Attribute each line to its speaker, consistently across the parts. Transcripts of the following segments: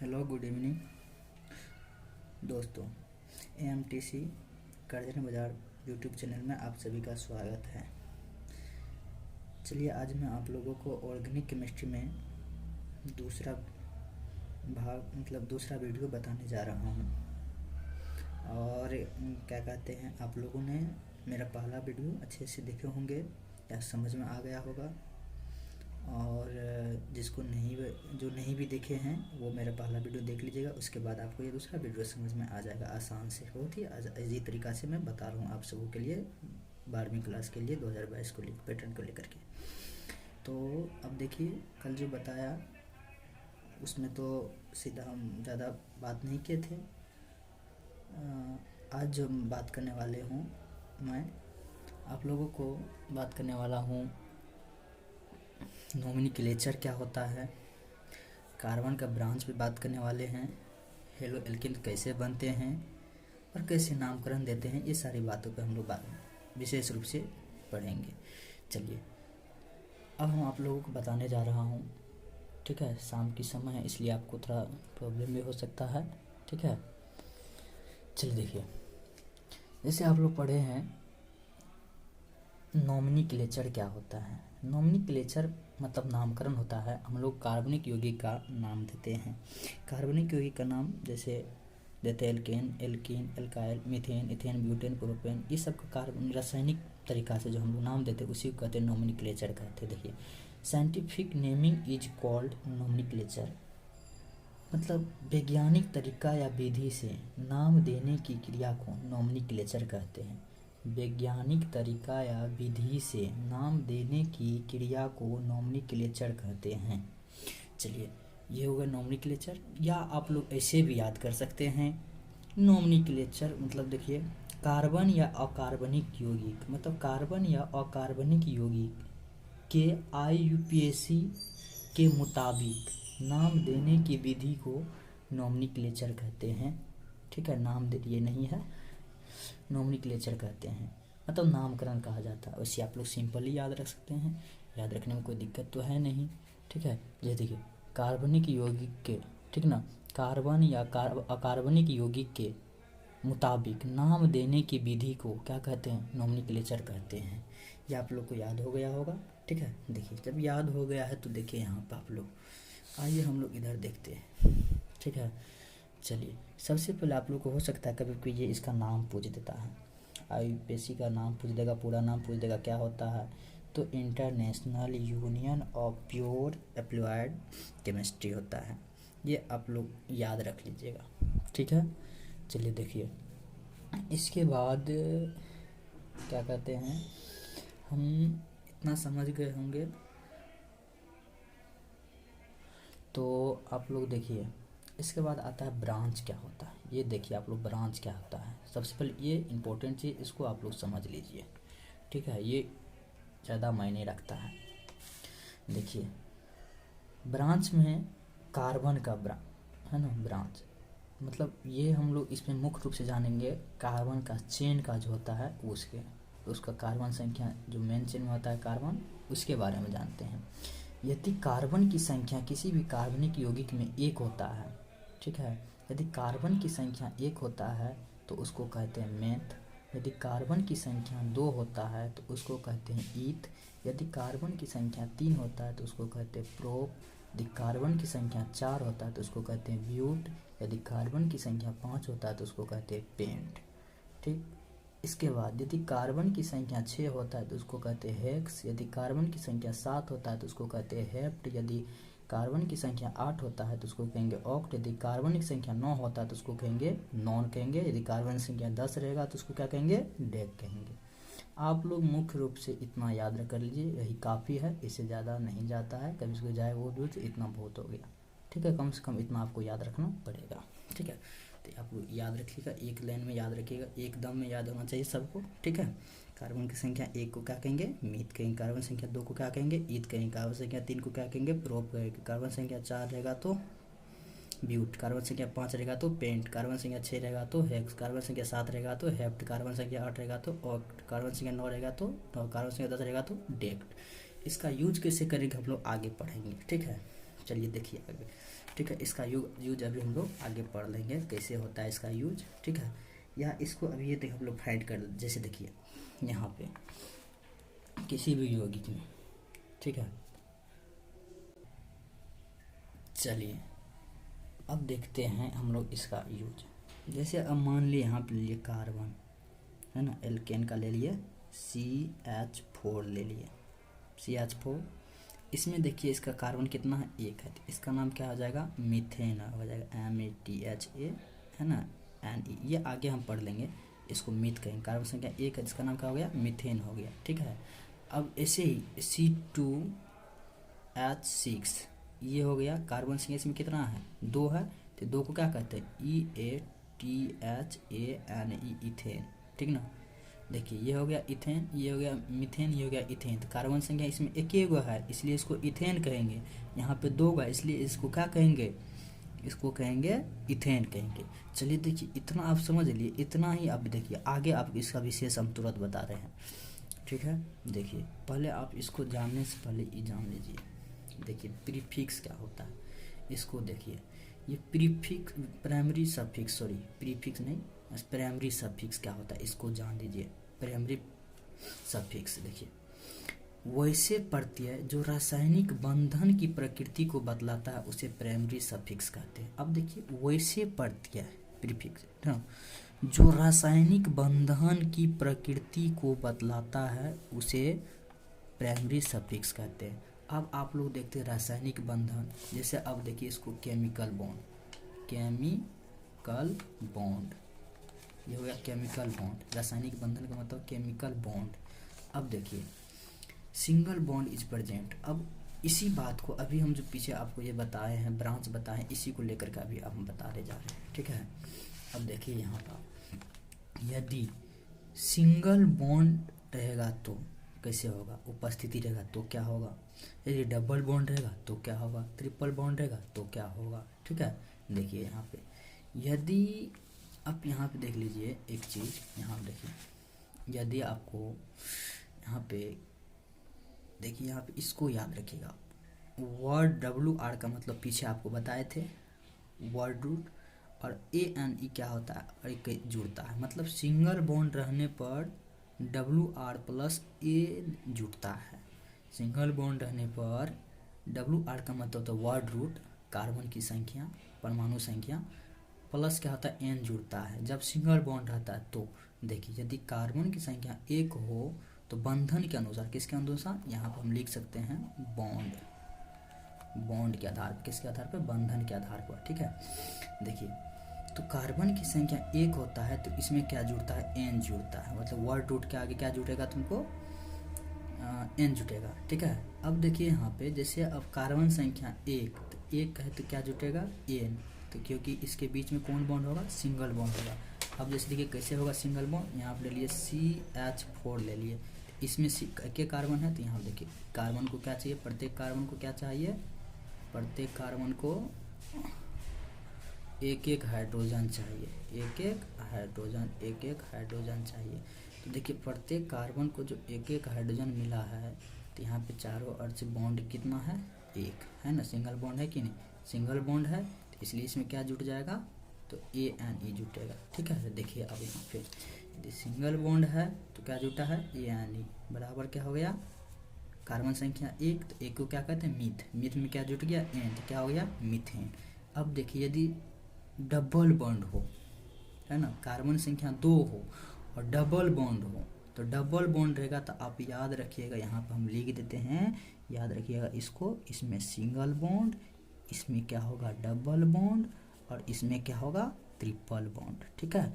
Speaker 1: Hello, good evening दोस्तों। AMTC Karjan बाज़ार YouTube channel में आप सभी का स्वागत है। चलिए, आज मैं आप लोगों को ऑर्गेनिक केमिस्ट्री में दूसरा भाग दूसरा वीडियो बताने जा रहा हूँ। और क्या कहते हैं, आप लोगों ने मेरा पहला वीडियो अच्छे से देखे होंगे या समझ में आ गया होगा। और जो नहीं भी देखे हैं वो मेरा पहला वीडियो देख लीजिएगा। उसके बाद आपको ये दूसरा वीडियो समझ में आ जाएगा आसान से। बहुत ही इजी तरीक़ा से मैं बता रहा हूँ आप सबों के लिए, 12वीं क्लास के लिए 2022 को पैटर्न को लेकर के। तो अब देखिए, कल जो बताया उसमें तो सीधा हम ज़्यादा बात नहीं किए थे। आज जो बात करने वाले हूँ, मैं आप लोगों को बात करने वाला हूँ नोमेनक्लेचर क्या होता है। कार्बन का ब्रांच पे बात करने वाले हैं। हेलो एल्केन कैसे बनते हैं और कैसे नामकरण देते हैं, ये सारी बातों पे हम लोग विशेष रूप से पढ़ेंगे। चलिए, अब हम आप लोगों को बताने जा रहा हूँ। ठीक है, शाम की समय है इसलिए आपको थोड़ा प्रॉब्लम भी हो सकता है। ठीक है, चलिए देखिए, जैसे आप लोग पढ़े हैं नोमेनक्लेचर क्या होता है। नोमेनक्लेचर मतलब नामकरण होता है। हम लोग कार्बनिक यौगिक का नाम देते हैं। कार्बनिक यौगिक का नाम जैसे देते हैं alkane, alkene, alkyl, methane, ethane, butane, propane, ये सब का कार्बन रासायनिक तरीका से जो हम लोग नाम देते हैं उसी को कहते हैं नोमेनक्लेचर कहते हैं। देखिए, scientific naming is called nomenclature, मतलब वैज्ञानिक तरीका या विधि से नाम देने की क्रिया को नोमेनक्लेचर कहते हैं। वैज्ञानिक तरीका या विधि से नाम देने की क्रिया को नोमेनक्लेचर कहते हैं। चलिए, ये होगा नोमेनक्लेचर, या आप लोग ऐसे भी याद कर सकते हैं। नोमेनक्लेचर मतलब देखिए, कार्बन या अकार्बनिक यौगिक, मतलब कार्बन या अकार्बनिक यौगिक के IUPAC के मुताबिक नाम देने की विधि को नोमेनक्लेचर कहते हैं। ठीक है, नाम दे ये नहीं है, नोमेनक्लेचर कहते हैं, मतलब नामकरण कहा जाता है। वैसे आप लोग सिंपली याद रख सकते हैं, याद रखने में कोई दिक्कत तो है नहीं। ठीक है, ये देखिए, कार्बनिक यौगिक के, ठीक ना, कार्बन या अकार्बनिक यौगिक के मुताबिक नाम देने की विधि को क्या कहते हैं, नोमेनक्लेचर कहते हैं। ये आप लोग को याद हो गया होगा। ठीक है, देखिए, जब याद हो गया है तो देखिए यहाँ पर आप लोग, आइए हम लोग इधर देखते हैं। ठीक है, चलिए, सबसे पहले आप लोग को हो सकता है कभी कोई ये इसका नाम पूछ देता है, IUPAC का नाम पूछ देगा, पूरा नाम पूछ देगा, क्या होता है, तो international union of pure applied chemistry होता है। ये आप लोग याद रख लीजिएगा। ठीक है, चलिए देखिए, इसके बाद क्या कहते हैं, हम इतना समझ गए होंगे तो आप लोग देखिए, इसके बाद आता है ब्रांच क्या होता है। ये देखिए आप लोग, ब्रांच क्या होता है। सबसे पहले ये इम्पोर्टेंट चीज़, इसको आप लोग समझ लीजिए। ठीक है, ये ज़्यादा मायने रखता है। देखिए, ब्रांच में कार्बन का है ना, ब्रांच मतलब ये हम लोग इसमें मुख्य रूप से जानेंगे कार्बन का चेन का जो होता है उसका कार्बन संख्या, जो मेन चेन में होता है कार्बन, उसके बारे में जानते हैं। यदि कार्बन की संख्या किसी भी कार्बनिक यौगिक में 1 होता है, ठीक है, यदि कार्बन की संख्या 1 होता है तो उसको कहते हैं मेथ। यदि कार्बन की संख्या 2 होता है तो उसको कहते हैं ईथ। यदि कार्बन की संख्या 3 होता है तो उसको कहते हैं प्रोप। यदि कार्बन की संख्या 4 होता है तो उसको कहते हैं ब्यूट। यदि कार्बन की संख्या 5 होता है तो उसको कहते हैं पेंट। ठीक, इसके बाद यदि कार्बन की संख्या 6 होता है तो उसको कहते हैं हेक्स। यदि कार्बन की संख्या 7 होता है तो उसको कहते हैं हेप्ट। यदि कार्बन की संख्या 8 होता है तो उसको कहेंगे ऑक्ट। यदि कार्बन की संख्या 9 होता है तो उसको कहेंगे नॉन कहेंगे। यदि कार्बन की संख्या 10 रहेगा तो उसको क्या कहेंगे, डेक कहेंगे। आप लोग मुख्य रूप से इतना याद रख लीजिए, यही काफ़ी है, इससे ज़्यादा नहीं जाता है। कभी उसको जाए वो दूर, इतना बहुत हो गया। ठीक है, कम से कम इतना आपको याद रखना पड़ेगा। ठीक है, तो आप लोग याद रखिएगा, एक लाइन में याद रखिएगा, एकदम में याद होना चाहिए सबको। ठीक है, कार्बन की संख्या 1 को क्या कहेंगे, मीथ कहेंगे। कार्बन संख्या 2 को क्या कहेंगे, ईथ कहेंगे। कार्बन संख्या 3 को क्या कहेंगे, प्रोप कहेंगे। कार्बन संख्या 4 रहेगा तो ब्यूट। कार्बन संख्या 5 रहेगा तो पेंट। कार्बन संख्या 6 रहेगा तो हेक्स। कार्बन संख्या 7 रहेगा तो हेप्ट। कार्बन संख्या 8 रहेगा तो ऑक्ट। कार्बन संख्या 9 रहेगा तो कार्बन संख्या 10 रहेगा तो डेक्ट। इसका यूज कैसे करेंगे हम लोग आगे पढ़ेंगे। ठीक है, चलिए देखिए आगे। ठीक है। इसका यूज अभी हम लोग आगे पढ़ लेंगे कैसे होता है इसका यूज, ठीक है। या इसको अभी ये हम लोग फाइंड कर, जैसे देखिए यहाँ पे किसी भी यौगिक में, ठीक है। चलिए अब देखते हैं हम लोग इसका यूज। जैसे अब मान लिए यहाँ पे ले लिए कार्बन, है ना, एल्केन का ले लिए CH4 ले लिए, CH4। इसमें देखिए इसका कार्बन कितना है, एक है, तो इसका नाम क्या हो जाएगा, मीथेन हो जाएगा, MATHA, है ना, NE। ये आगे हम पढ़ लेंगे, इसको मीथ कहेंगे। कार्बन संख्या एक है, इसका नाम क्या हो गया, मीथेन हो गया, ठीक है। अब ऐसे ही C2H6 ये हो गया, कार्बन संख्या इसमें कितना है, दो है, तो दो को क्या कहते हैं, EATHANE, इथेन, ठीक ना। देखिए ये हो गया इथेन, ये हो गया मीथेन, ये हो गया इथेन। तो कार्बन संख्या इसमें एक ही है, इसलिए इसको इथेन कहेंगे। यहाँ पे दो है, इसलिए इसको क्या कहेंगे, इसको कहेंगे इथेन कहेंगे। चलिए देखिए इतना आप समझ लिए, इतना ही। अब देखिए आगे आप इसका विशेष हम तुरंत बता रहे हैं, ठीक है। देखिए पहले आप इसको जानने से पहले ये जान लीजिए, देखिए प्रीफिक्स क्या होता है, इसको देखिए। ये prefix, primary suffix, sorry prefix नहीं, प्राइमरी सफिक्स क्या होता है इसको जान लीजिए। प्राइमरी सफिक्स देखिए, वैसे प्रत्यय जो रासायनिक बंधन की प्रकृति को बतलाता है उसे प्राइमरी सफिक्स कहते हैं। अब देखिए वैसे प्रत्यय प्रीफिक्स ना, जो रासायनिक बंधन की प्रकृति को बतलाता है उसे प्राइमरी सफिक्स कहते हैं। अब आप लोग देखते हैं रासायनिक बंधन, जैसे अब देखिए इसको केमिकल बॉन्ड, केमिकल बॉन्ड, ये हो गया केमिकल बॉन्ड। रासायनिक बंधन का मतलब केमिकल बॉन्ड। अब देखिए सिंगल बॉन्ड इज प्रेजेंट। अब इसी बात को अभी हम जो पीछे आपको ये बताए हैं, ब्रांच बताए हैं, इसी को लेकर के अभी अब हम बताने जा रहे हैं, ठीक है। अब देखिए यहाँ पर यदि सिंगल बॉन्ड रहेगा तो कैसे होगा, उपस्थिति रहेगा तो क्या होगा, यदि डबल बॉन्ड रहेगा तो क्या होगा, ट्रिपल बॉन्ड रहेगा तो क्या होगा, ठीक है। देखिए यहाँ पे यदि आप यहाँ पे देख लीजिए एक चीज़, यहाँ देखिए यदि आपको यहाँ पे देखिए, यहाँ पे इसको याद रखिएगा, वर्ड WR का मतलब पीछे आपको बताए थे वर्ड रूट, और ANE क्या होता है, और एक जुड़ता है, मतलब सिंगल बॉन्ड रहने पर WR प्लस A जुड़ता है। सिंगल बॉन्ड रहने पर WR का मतलब तो वर्ड रूट, कार्बन की संख्या, परमाणु संख्या, प्लस क्या होता है N जुड़ता है जब सिंगल बॉन्ड रहता है। तो देखिए यदि कार्बन की संख्या एक हो तो बंधन के अनुसार, किसके अनुसार, यहाँ पर हम लिख सकते हैं बॉन्ड, बॉन्ड के आधार पर, किसके आधार पर, बंधन के आधार पर, ठीक है। देखिए तो कार्बन की संख्या एक होता है तो इसमें क्या जुड़ता है, N जुड़ता है, मतलब वर्ड रूट के आगे क्या जुड़ेगा तुमको, N जुटेगा, ठीक है। अब देखिए यहाँ पे जैसे अब कार्बन संख्या एक, तो एक है तो क्या जुटेगा, N, तो क्योंकि इसके बीच में कौन बॉन्ड होगा, सिंगल बॉन्ड होगा। अब जैसे देखिए कैसे होगा सिंगल बॉन्ड, यहाँ पे ले लिए CH4 ले लिए, इसमें के कार्बन है, तो यहाँ देखिए कार्बन को क्या चाहिए, प्रत्येक कार्बन को क्या चाहिए, प्रत्येक कार्बन को एक एक हाइड्रोजन चाहिए, एक एक हाइड्रोजन, एक एक हाइड्रोजन चाहिए। तो देखिए प्रत्येक कार्बन को जो एक एक हाइड्रोजन मिला है, तो यहाँ पे चारों ओर से बॉन्ड कितना है, एक है ना, सिंगल बॉन्ड है कि नहीं, सिंगल बॉन्ड है, तो इसलिए इसमें क्या जुट जाएगा, तो ANE जुटेगा, ठीक है। तो देखिए अब यहाँ पे यदि सिंगल बॉन्ड है तो क्या जुटा है, ANE बराबर क्या हो गया, कार्बन संख्या एक, तो एक को क्या कहते हैं, मीथ, मीथ में क्या जुट गया, N, तो क्या हो गया, मीथेन। अब देखिए यदि डबल बॉन्ड हो, है ना, कार्बन संख्या दो हो और डबल बॉन्ड हो, तो डबल बॉन्ड रहेगा तो आप याद रखिएगा, यहाँ पर हम लिख देते हैं, याद रखिएगा इसको, इसमें सिंगल बॉन्ड, इसमें क्या होगा डबल बॉन्ड, और इसमें क्या होगा ट्रिपल बॉन्ड, ठीक है।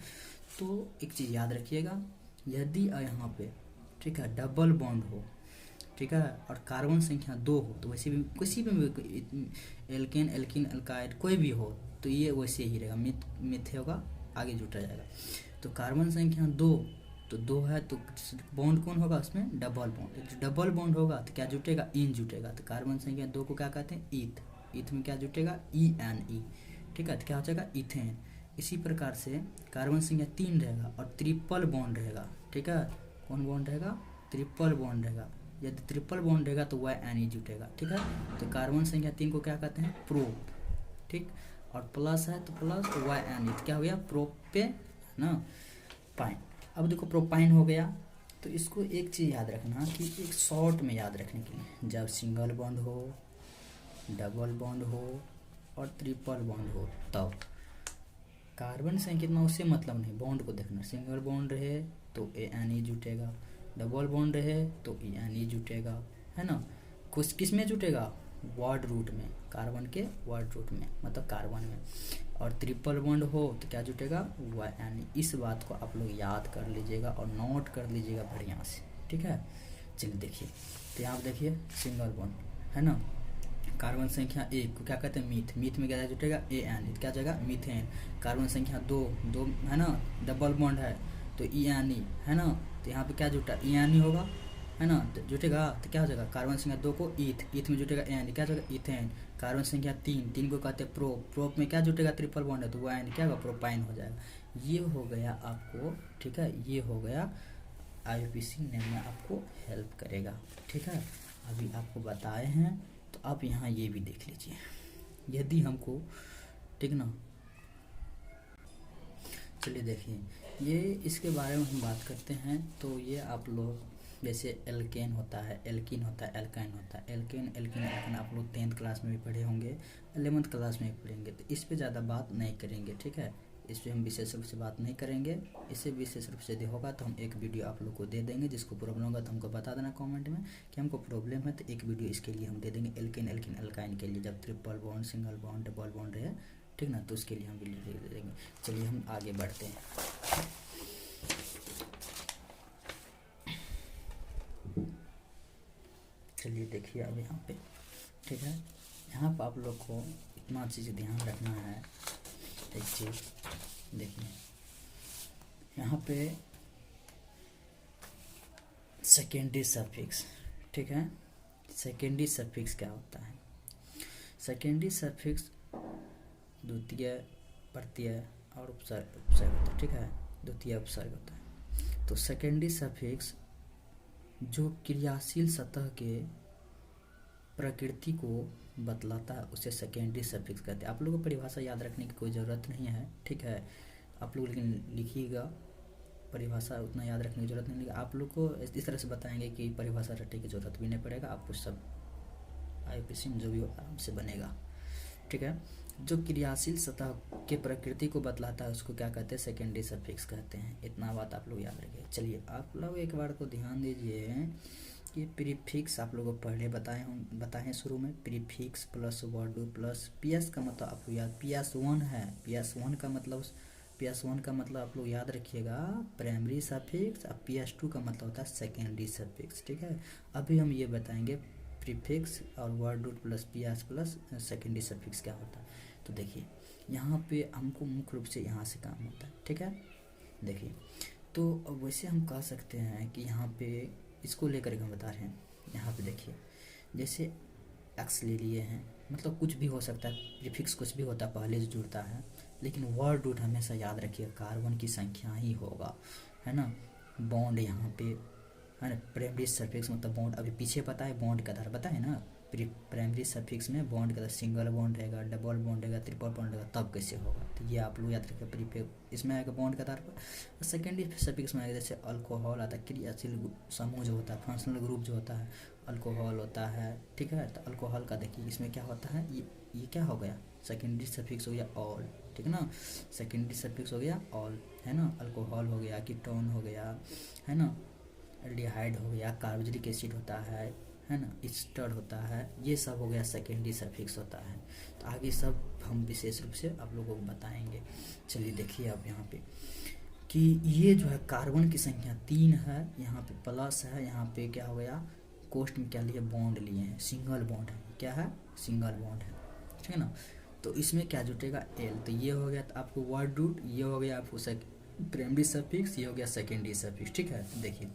Speaker 1: तो एक चीज़ याद रखिएगा, यदि यहाँ पे ठीक है डबल बॉन्ड हो, ठीक है, और कार्बन संख्या दो हो, तो वैसे भी किसी भी एल्केन, एल्कीन, एल्काइड कोई भी हो तो ये वैसे ही रहेगा, मिथ होगा, आगे जुटा जाएगा। तो कार्बन संख्या दो, तो दो है तो बॉन्ड कौन होगा उसमें, डबल बॉन्ड, डबल बॉन्ड होगा तो क्या जुटेगा, इन जुटेगा। तो कार्बन संख्या दो को क्या कहते हैं, ईथ, ईथ में क्या जुटेगा, ENE, ठीक है, तो क्या हो जाएगा इथेन। इसी प्रकार से कार्बन संख्या तीन रहेगा और ट्रिपल बॉन्ड रहेगा, ठीक है, कौन बॉन्ड रहेगा, ट्रिपल बॉन्ड रहेगा, यदि ट्रिपल बॉन्ड रहेगा तो वह NE जुटेगा, ठीक है। तो कार्बन संख्या तीन को क्या कहते हैं, प्रो, ठीक। और प्लस है तो प्लस YN क्या हो गया, प्रोपेन ना पाइन। अब देखो प्रोपाइन हो गया, तो इसको एक चीज़ याद रखना कि एक शॉर्ट में याद रखने के लिए, जब सिंगल बॉन्ड हो, डबल बॉन्ड हो और ट्रिपल बॉन्ड हो, तब कार्बन संख्या कितना उससे मतलब नहीं, बॉन्ड को देखना। सिंगल बॉन्ड रहे तो ANE जुटेगा, डबल बॉन्ड रहे तो ENE जुटेगा, है ना। कुछ किस में जुटेगा, वर्ड रूट में, कार्बन के वर्ड रूट में, मतलब कार्बन में। और ट्रिपल बॉन्ड हो तो क्या जुटेगा, YN। इस बात को आप लोग याद कर लीजिएगा और नोट कर लीजिएगा बढ़िया से, ठीक है। चलिए देखिए, तो यहाँ देखिए सिंगल बॉन्ड है ना, कार्बन संख्या 1 को क्या कहते हैं, मीथ। मीथ में क्या जुटेगा, AN, क्या जाएगा, मीथेन। कार्बन संख्या 2 है ना, डबल बॉन्ड है तो ENE है ना, तो यहाँ पे क्या जुटा, ENE होगा, है ना, तो जुटेगा तो क्या हो जाएगा, कार्बन संख्या 2 को ईथ में जुटेगा ANE, क्या जाएगा, इथेन। कार्बन संख्या 3 को कहते हैं प्रोप में क्या जुटेगा, ट्रिपल बॉन्ड है तो YN क्या होगा, प्रोपाइन हो जाएगा। ये हो गया आपको, ठीक है, ये हो गया IUPAC नेम में आपको हेल्प करेगा, ठीक है। अभी आपको बताए हैं तो आप यहाँ ये भी देख लीजिए, यदि हमको, ठीक ना। चलिए देखिए, ये इसके बारे में हम बात करते हैं। तो ये आप लोग जैसे एल्केन होता है, एल्कीन होता है, एल्काइन होता है। एल्केन आप लोग 10th क्लास में भी पढ़े होंगे, 11th क्लास में भी पढ़ेंगे, तो इस पे ज़्यादा बात नहीं करेंगे, ठीक है। इस पर हम विशेष रूप से बात नहीं करेंगे। इससे विशेष रूप से यदि होगा तो हम एक वीडियो आप लोग को दे देंगे। जिसको प्रॉब्लम होगा तो हमको बता देना कमेंट में कि हमको प्रॉब्लम है, तो एक वीडियो इसके लिए हम दे देंगे, एल्केन एल्काइन के लिए, जब triple bond, single bond, double bond रहे, ठीक ना, तो उसके लिए हम वीडियो दे देंगे। चलिए हम आगे बढ़ते हैं। चलिए देखिए अब यहाँ पे, ठीक है, यहाँ पर आप लोग को इतना चीज़ ध्यान रखना है। एक चीज़ देखिए, यहाँ पे सेकेंडरी सफिक्स, ठीक है। सेकेंडरी सफिक्स क्या होता है, सेकेंडरी सफिक्स द्वितीय, प्रत्यय और उपसर्ग होता है, ठीक है, द्वितीय उपसर्ग होता है। तो सेकेंडरी सफिक्स जो क्रियाशील सतह के प्रकृति को बतलाता है उसे सेकेंडरी सफिक्स कहते हैं। आप लोगों को परिभाषा याद रखने की कोई ज़रूरत नहीं है, ठीक है। आप लोग लेकिन लिखिएगा, परिभाषा उतना याद रखने की ज़रूरत नहीं है। आप लोग को इस तरह से बताएंगे कि परिभाषा रटने की ज़रूरत भी नहीं पड़ेगा, आपको सब IUPAC में जो भी आराम से बनेगा, ठीक है। जो क्रियाशील सतह के प्रकृति को बतलाता है उसको क्या कहते हैं, सेकेंडरी सफिक्स कहते हैं। इतना बात आप लोग याद रखिए। चलिए आप लोग एक बार को ध्यान दीजिए कि प्रीफिक्स आप लोगों को पहले बताएं शुरू में, prefix plus word plus PS का मतलब आपको याद, PS1 है, PS1 का मतलब आप लोग याद रखिएगा प्राइमरी सफिक्स, और PS2 का मतलब होता है सेकेंडरी सफिक्स, ठीक है। अभी हम ये बताएंगे प्रीफिक्स और word root plus PS plus secondary suffix क्या होता है। तो देखिए यहाँ पे हमको मुख्य रूप से यहाँ से काम होता है, ठीक है। देखिए तो वैसे हम कह सकते हैं कि यहाँ पे इसको लेकर के हम बता रहे हैं। यहाँ पे देखिए जैसे एक्स ले लिए हैं, मतलब कुछ भी हो सकता है, प्रीफिक्स कुछ भी होता है, पहले से जुड़ता है, लेकिन वर्ड रूट हमेशा याद रखिए कार्बन की संख्या ही होगा, है ना। बॉन्ड यहाँ पे है ना, प्राइमरी सफिक्स मतलब बॉन्ड, अभी पीछे पता है बॉन्ड का आधार पता है ना, प्राइमरी सफिक्स में बॉन्ड का सिंगल बॉन्ड रहेगा, डबल बॉन्ड रहेगा, ट्रिपल बॉन्ड रहेगा, तब कैसे होगा, तो ये आप लोग याद रखें। प्रीफिक्स इसमें आएगा बॉन्ड के आधार पर। सेकेंडरी सफिक्स में आएगा जैसे अल्कोहल आता है, क्रियाशील समूह जो होता है, फंक्शनल ग्रुप जो होता है, अल्कोहल होता है, ठीक है। तो अल्कोहल का देखिए इसमें क्या होता है, ये क्या हो गया, सेकेंडरी सफिक्स हो गया ऑल, ठीक ना, सेकेंडरी सफिक्स हो गया ऑल, है ना। अल्कोहल हो गया, कीटोन हो गया, है ना, एल्डिहाइड हो गया, कार्बोक्सिलिक एसिड होता है ना, ईस्टर होता है, ये सब हो गया सेकेंडरी सफिक्स होता है। तो आगे सब हम विशेष रूप से आप लोगों को बताएंगे। चलिए देखिए अब यहाँ पे कि ये जो है कार्बन की संख्या 3 है, यहाँ पे प्लस है, यहाँ पे क्या हो गया, कोष्ठ में क्या लिए, बॉन्ड लिए हैं, सिंगल बॉन्ड है, क्या है, सिंगल बॉन्ड है, ठीक है ना। तो इसमें क्या जुटेगा, L, तो ये हो गया तो आपको वर्ड रूट, ये हो गया आपको प्राइमरी सफिक्स, ये हो गया सेकेंडरी सफिक्स, ठीक है। देखिए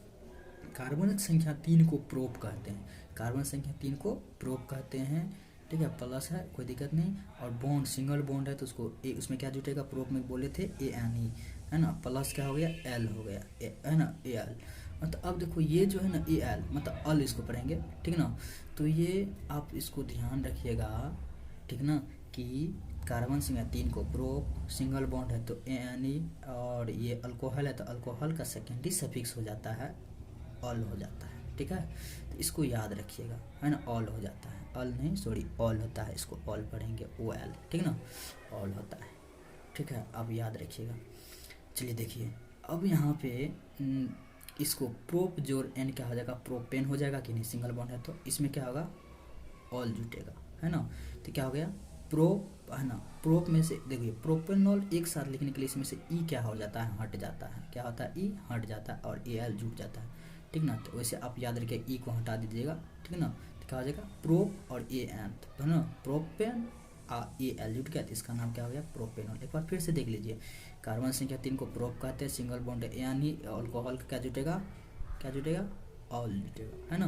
Speaker 1: कार्बन संख्या 3 को प्रोप कहते हैं, कार्बन संख्या 3 को प्रोप कहते हैं, ठीक है। प्लस है कोई दिक्कत नहीं, और बॉन्ड सिंगल बॉन्ड है तो उसको उसमें क्या जुटेगा, प्रोप में बोले थे ANE, है ना, प्लस क्या हो गया, L हो गया, है ना, AL। मतलब अब देखो ये जो है ना AL मतलब अल इसको पढ़ेंगे, ठीक ना। तो ये आप इसको ध्यान रखिएगा, ठीक ना, कि कार्बन संख्या 3 को प्रोप, सिंगल बॉन्ड है तो एनी, और ये अल्कोहल है तो अल्कोहल का सेकेंडरी सफिक्स हो जाता है ऑल हो जाता है, ठीक है। तो इसको याद रखिएगा, है ना, ऑल हो जाता है, ऑल नहीं सॉरी ऑल होता है, इसको ऑल पढ़ेंगे ओ एल, ठीक ना, ऑल होता है, ठीक है। अब याद रखिएगा। चलिए देखिए, अब यहाँ पे इसको प्रोप जोड़ एन क्या हो जाएगा, प्रोपेन हो जाएगा कि नहीं, सिंगल बॉन्ड है तो इसमें क्या होगा, ऑल जुटेगा, है ना। तो क्या हो गया, प्रोप, है ना, प्रोप में से देखिए प्रोपेनॉल एक साथ लिखने के लिए इसमें से ई क्या हो जाता है, हट जाता है, क्या होता है, ई हट जाता है और ए एल जुट जाता है, ठीक ना। तो वैसे आप याद रखिए ई को हटा दीजिएगा, ठीक ना। तो क्या हो जाएगा, प्रोप और ए एन, है ना, प्रोपेन ए एल जुट गया, तो इसका नाम क्या हो गया, प्रोपेनॉल। एक बार फिर से देख लीजिए, कार्बन संख्या 3 को प्रोप कहते हैं, सिंगल बॉन्ड यानी अल्कोहल का क्या जुटेगा, क्या जुटेगा, ऑल जुटेगा, है ना।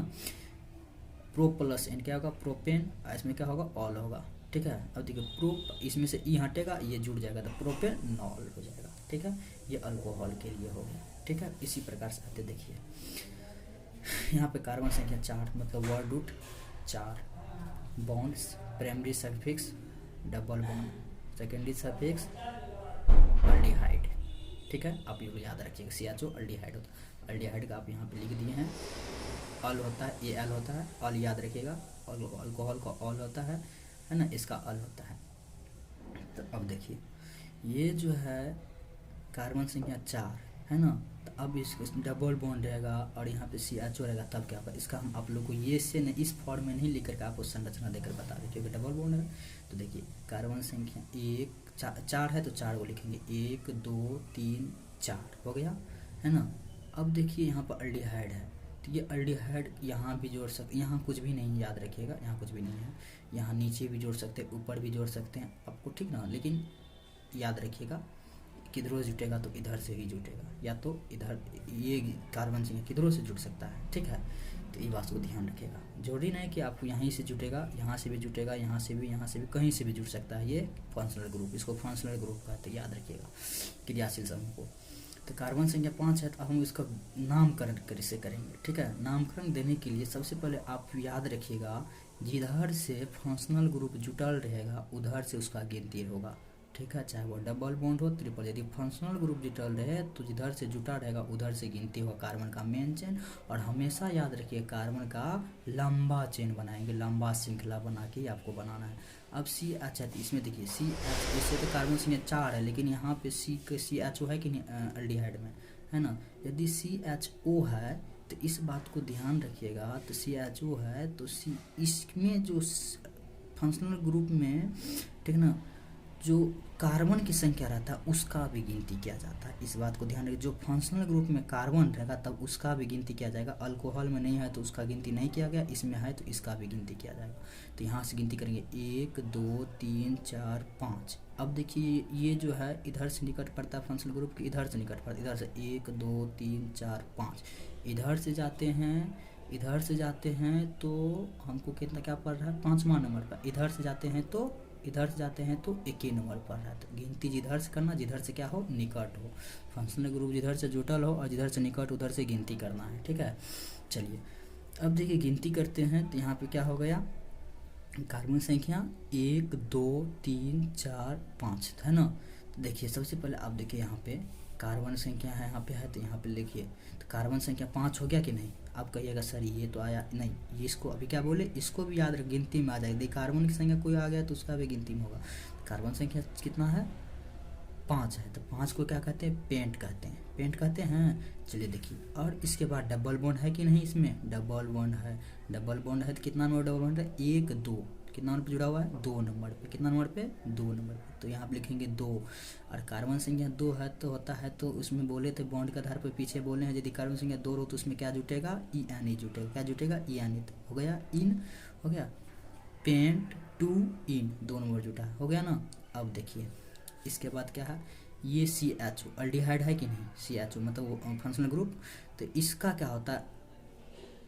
Speaker 1: प्रोप प्लस एन क्या होगा, प्रोपेन, इसमें क्या होगा, ऑल होगा, ठीक है। अब देखिए प्रोप, इसमें से ई हटेगा, ये जुड़ जाएगा तो प्रोपेनॉल हो जाएगा, ठीक है। ये अल्कोहल के लिए हो गया, ठीक है। इसी प्रकार से आते देखिए, यहाँ पे कार्बन संख्या 4 मतलब word root 4, bonds, primary suffix double bond, secondary suffix aldehyde, ठीक है। आप ये याद रखिएगा, CHO अल्डिहाइड होता है, अल्डिहाइड का आप यहाँ पे लिख दिए हैं, ऑल होता है, ए एल होता है, ऑल याद रखिएगा, और अल्कोहल का ऑल होता है ना, इसका ऑल होता है। तो अब देखिए ये जो है कार्बन संख्या 4 है ना, तो अब इसको डबल बॉन्ड रहेगा और यहाँ पे CHO रहेगा, तब क्या होगा, इसका हम आप लोग को ये से नहीं, इस फॉर्म में नहीं लिख करके आपको संरचना देकर बता दें, क्योंकि डबल बॉन्ड है। तो देखिए कार्बन संख्या 4 है तो 4 को लिखेंगे, 1 2 3 4 हो गया, है ना। अब देखिए यहाँ पर अल्डिहाइड है, तो ये अल्डिहाइड यहाँ भी जोड़ सकते, यहाँ कुछ भी नहीं, याद रखिएगा यहाँ कुछ भी नहीं है, यहाँ नीचे भी जोड़ सकते हैं, ऊपर भी जोड़ सकते हैं आपको, ठीक ना। लेकिन याद रखिएगा किधरों से जुटेगा तो इधर से ही जुटेगा, या तो इधर ये कार्बन संख्या किधरों से जुट सकता है, ठीक है। तो ये बात को ध्यान रखिएगा, जरूरी नहीं कि आपको यहीं से जुटेगा, यहाँ से भी जुटेगा, यहाँ से भी कहीं से भी जुट सकता है, ये फंक्शनल ग्रुप, इसको फंक्शनल ग्रुप कहते हैं, याद रखिएगा क्रियाशील समूह को। तो कार्बन संख्या 5 है, तो हम इसका नामकरण कैसे करेंगे, ठीक है। नामकरण देने के लिए सबसे पहले आप याद रखिएगा, जिधर से फंक्शनल ग्रुप जुटल रहेगा उधर से उसका गिनती होगा, ठीक है, चाहे वो डबल बॉन्ड हो ट्रिपल। यदि फंक्शनल ग्रुप जुटल रहे तो जिधर से जुटा रहेगा उधर से गिनती होगा कार्बन का मेन चेन। और हमेशा याद रखिए कार्बन का लंबा चेन बनाएंगे, लंबा श्रृंखला बना के आपको बनाना है। अब CH है, इसमें देखिए CH, इससे तो कार्बन संख्या 4 है, लेकिन यहाँ पे CHO है कि नहीं अल्डिहाइड में, है ना। यदि CHO है तो इस बात को ध्यान रखिएगा, तो CHO है तो इसमें जो फंक्शनल ग्रुप में, ठीक ना, जो कार्बन की संख्या रहता है उसका भी गिनती किया जाता है, इस बात को ध्यान रखिए। जो फंक्शनल ग्रुप में कार्बन रहेगा तब उसका भी गिनती किया जाएगा, अल्कोहल में नहीं है तो उसका गिनती नहीं किया गया, इसमें है तो इसका भी गिनती किया जाएगा। तो यहाँ से गिनती करेंगे 1 2 3 4 5। अब देखिए ये जो है इधर से निकट पड़ता है फंक्शनल ग्रुप के, इधर से निकट पड़ता है, इधर से 1 2 3 4 5, इधर से जाते हैं, इधर से जाते हैं तो हमको कितना क्या पड़ रहा है, 5वां नंबर पर। इधर से जाते हैं तो 1 नंबर पर है। तो गिनती जिधर से करना, जिधर से क्या हो, निकट हो, फंक्शनल ग्रुप जिधर से जुटल हो और जिधर से निकट उधर से गिनती करना है, ठीक है। चलिए अब देखिए गिनती करते हैं, तो यहाँ पे क्या हो गया, कार्बन संख्या 1 2 3 4 5, है ना। तो देखिए सबसे पहले आप देखिए यहाँ पे कार्बन संख्या है, यहाँ पे है, तो यहाँ पे लिखिए, तो कार्बन संख्या 5 हो गया कि नहीं। आप कहिएगा सर ये तो आया नहीं, ये इसको अभी क्या बोले, इसको भी याद रख, गिनती में आ जाएगी। कार्बन की संख्या कोई आ गया तो उसका भी गिनती में होगा। कार्बन संख्या कितना है, 5 है, तो 5 को क्या कहते हैं, पेंट कहते हैं, पेंट कहते हैं। चलिए देखिए, और इसके बाद डबल बॉन्ड है कि नहीं, इसमें डबल बॉन्ड है, डबल बॉन्ड है तो कितना नंबर डबल बॉन्ड है, 1 2, कितना नंबर पे जुड़ा हुआ है, 2 नंबर पे, कितना नंबर पे, 2 नंबर पे। तो यहाँ पे लिखेंगे 2। और कार्बन संख्या 2 है तो होता है, तो उसमें बोले थे बॉन्ड के आधार पर पीछे बोले हैं, यदि कार्बन संख्या 2 हो तो उसमें क्या जुटेगा, ई जुटेगा, क्या जुटेगा, ई। तो हो गया इन, हो गया पेंट टू इन, 2 नंबर जुटा, हो गया ना। अब देखिए इसके बाद क्या है, ये CHO अल्डिहाइड है कि नहीं, CHO मतलब वो फंक्शनल ग्रुप, तो इसका क्या होता है,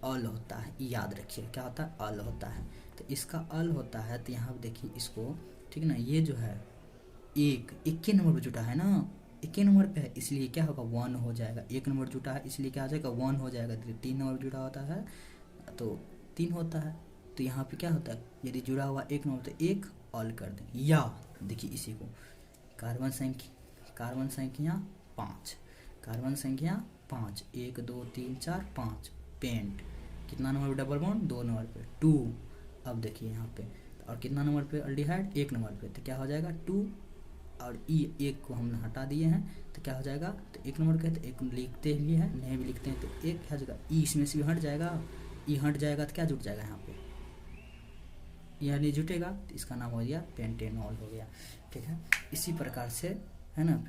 Speaker 1: अल होता है, याद रखिए क्या होता है, अल होता है। तो इसका अल होता है, तो यहाँ देखिए इसको, ठीक ना, ये जो है 1 नंबर पर जुटा है ना, 1 नंबर पे है, इसलिए क्या होगा, 1 हो जाएगा। 1 नंबर जुटा है इसलिए क्या हो जाएगा, 1 हो जाएगा। 3 नंबर जुड़ा होता है तो 3 होता है। तो यहाँ पे क्या होता है, यदि जुड़ा हुआ 1 नंबर तो 1 ऑल कर दें। या देखिए इसी को कार्बन संख्या 5, कार्बन संख्या 5, 1 2 3 4 5, पेंट कितना नंबर पे डबल बॉन्ड, 2 नंबर पे 2। अब देखिए यहाँ पे और कितना नंबर पे अल्डिहाइड, 1 नंबर पे, तो क्या हो जाएगा 2 और ई 1 को हम हटा दिए हैं तो क्या हो जाएगा, तो 1 नंबर का है तो 1 लिखते भी है, नहीं भी लिखते हैं तो 1 क्या हो जाएगा, ई इसमें से भी हट जाएगा, ई हट जाएगा तो क्या जुट जाएगा यहाँ पे, यह नहीं जुटेगा तो इसका नाम हो गया पेंटेनॉल हो गया। ठीक है, इसी प्रकार से है ना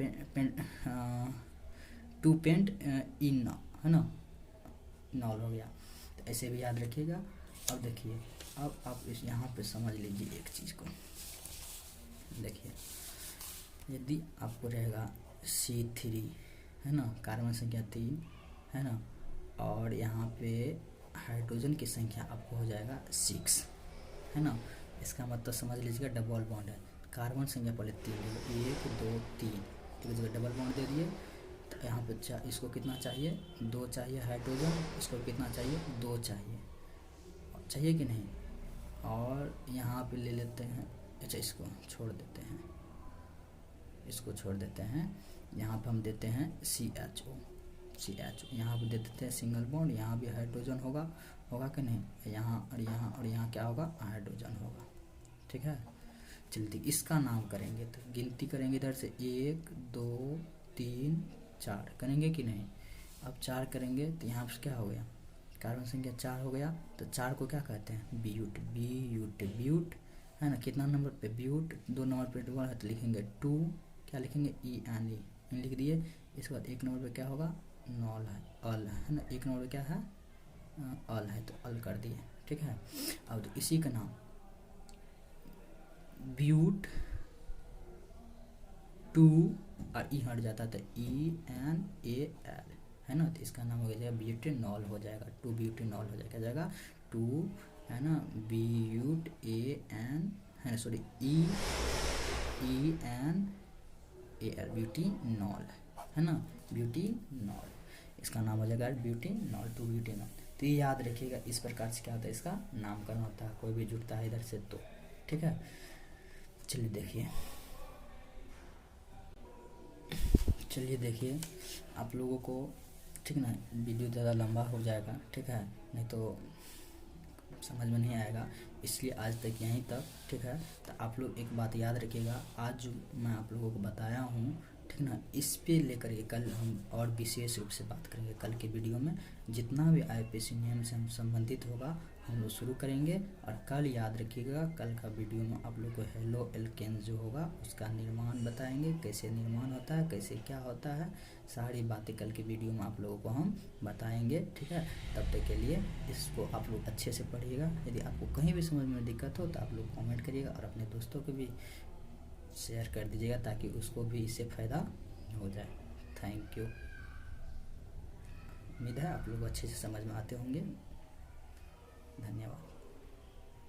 Speaker 1: टू पेंट इन है ना नॉल हो गया, तो ऐसे भी याद रखिएगा। अब देखिए अब आप इस यहाँ पे समझ लीजिए एक चीज़ को, देखिए यदि आपको रहेगा C3 है ना, कार्बन संख्या 3 है ना, और यहाँ पे हाइड्रोजन की संख्या आपको हो जाएगा 6 है ना, इसका मतलब समझ लीजिएगा डबल बॉन्ड है। कार्बन संख्या पहले 3 1 2 3 एक जगह डबल बॉन्ड दे दिए, तो यहाँ पे इसको कितना चाहिए, 2 चाहिए हाइड्रोजन, इसको कितना चाहिए, 2 चाहिए कि नहीं, और यहाँ पे ले लेते हैं, अच्छा इसको छोड़ देते हैं, इसको छोड़ देते हैं, यहाँ पे हम देते हैं CHO, यहाँ पे दे देते हैं सिंगल बॉन्ड, यहाँ भी हाइड्रोजन होगा कि नहीं, यहाँ और यहाँ क्या होगा, हाइड्रोजन होगा। ठीक है, चलिए इसका नाम करेंगे तो गिनती करेंगे इधर से 1 2 3 4 करेंगे कि नहीं। अब 4 करेंगे तो यहाँ पर क्या हो गया, कार्बन संख्या 4 हो गया, तो 4 को क्या कहते हैं, ब्यूट है ना, कितना नंबर पे ब्यूट, 2 नंबर पे डबल है तो लिखेंगे 2, क्या लिखेंगे EN लिख दिए। इसके बाद 1 नंबर पे क्या होगा, नॉल है, अल है ना, 1 नंबर पे क्या है, अल है तो अल कर दिए। ठीक है, अब तो इसी का नाम ब्यूट 2 और ई हट जाता है ENAL है ना, तो इसका नाम हो जाएगा ब्यूटेनॉल हो जाएगा, 2 ब्यूटेनॉल हो जाएगा, क्या जाएगा 2 है ना, BUTAN है ना, सॉरी ENAL ब्यूटेनॉल है ना, ब्यूटेनॉल, इसका नाम हो जाएगा ब्यूटेनॉल, 2 ब्यूटेनॉल। तो ये याद रखिएगा, इस प्रकार से क्या होता है, इसका नामकरण होता है, कोई भी जुड़ता है इधर से तो। ठीक है, चलिए देखिए आप लोगों को, ठीक ना, वीडियो ज़्यादा लंबा हो जाएगा, ठीक है, नहीं तो समझ में नहीं आएगा, इसलिए आज तक यहीं तक। ठीक है, तो आप लोग एक बात याद रखिएगा, आज जो मैं आप लोगों को बताया हूँ, ठीक ना, इस पे लेकर के कल हम और विशेष रूप से बात करेंगे। कल के वीडियो में जितना भी IPC नियम से हम संबंधित होगा हम लोग शुरू करेंगे, और कल याद रखिएगा, कल का वीडियो में आप लोग को हेलो एल्केन्स जो होगा उसका निर्माण बताएंगे, कैसे निर्माण होता है, कैसे क्या होता है, सारी बातें कल के वीडियो में आप लोगों को हम बताएंगे। ठीक है, तब तक के लिए इसको आप लोग अच्छे से पढ़िएगा। यदि आपको कहीं भी समझ में दिक्कत हो तो आप लोग कमेंट करिएगा, और अपने दोस्तों को भी शेयर कर दीजिएगा ताकि उसको भी इससे फ़ायदा हो जाए। थैंक यू, उम्मीद है आप लोग अच्छे से समझ में आते होंगे। धन्यवाद।